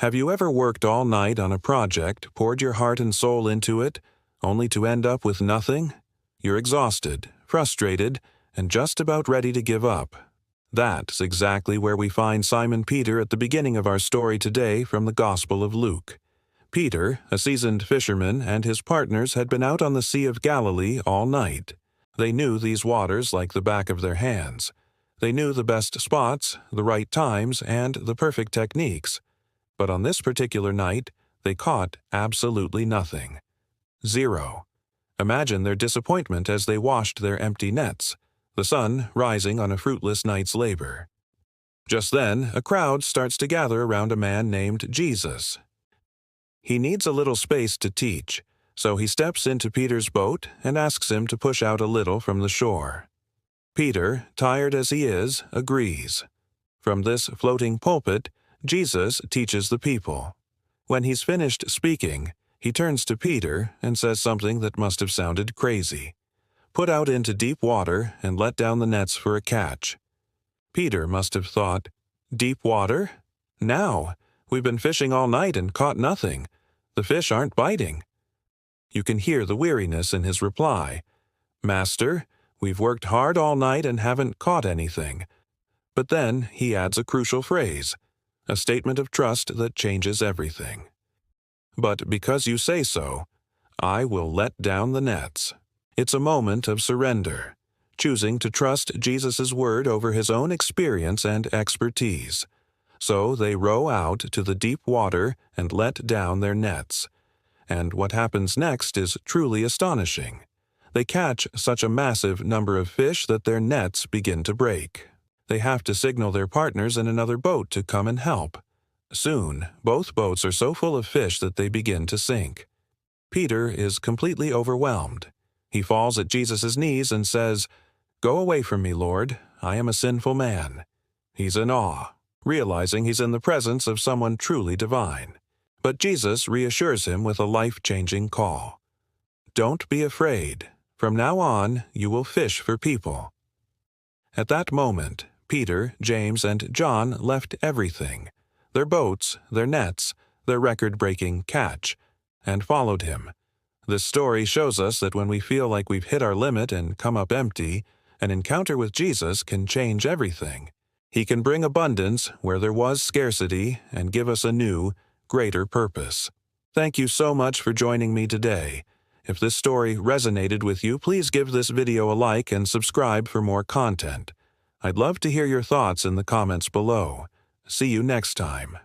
Have you ever worked all night on a project, poured your heart and soul into it, only to end up with nothing? You're exhausted, frustrated, and just about ready to give up. That's exactly where we find Simon Peter at the beginning of our story today from the Gospel of Luke. Peter, a seasoned fisherman, and his partners had been out on the Sea of Galilee all night. They knew these waters like the back of their hands. They knew the best spots, the right times, and the perfect techniques. But on this particular night, they caught absolutely nothing. Zero. Imagine their disappointment as they washed their empty nets, the sun rising on a fruitless night's labor. Just then, a crowd starts to gather around a man named Jesus. He needs a little space to teach, so he steps into Peter's boat and asks him to push out a little from the shore. Peter, tired as he is, agrees. From this floating pulpit, Jesus teaches the people. When he's finished speaking, he turns to Peter and says something that must have sounded crazy. Put out into deep water and let down the nets for a catch. Peter must have thought, deep water? Now, we've been fishing all night and caught nothing. The fish aren't biting. You can hear the weariness in his reply. Master, we've worked hard all night and haven't caught anything. But then he adds a crucial phrase, a statement of trust that changes everything. But because you say so, I will let down the nets. It's a moment of surrender, choosing to trust Jesus' word over his own experience and expertise. So they row out to the deep water and let down their nets. And what happens next is truly astonishing. They catch such a massive number of fish that their nets begin to break. They have to signal their partners in another boat to come and help. Soon, both boats are so full of fish that they begin to sink. Peter is completely overwhelmed. He falls at Jesus' knees and says, "Go away from me, Lord. I am a sinful man." He's in awe, realizing he's in the presence of someone truly divine. But Jesus reassures him with a life-changing call. Don't be afraid. From now on, you will fish for people. At that moment, Peter, James, and John left everything, their boats, their nets, their record-breaking catch, and followed him. This story shows us that when we feel like we've hit our limit and come up empty, an encounter with Jesus can change everything. He can bring abundance where there was scarcity and give us a new, greater purpose. Thank you so much for joining me today. If this story resonated with you, please give this video a like and subscribe for more content. I'd love to hear your thoughts in the comments below. See you next time.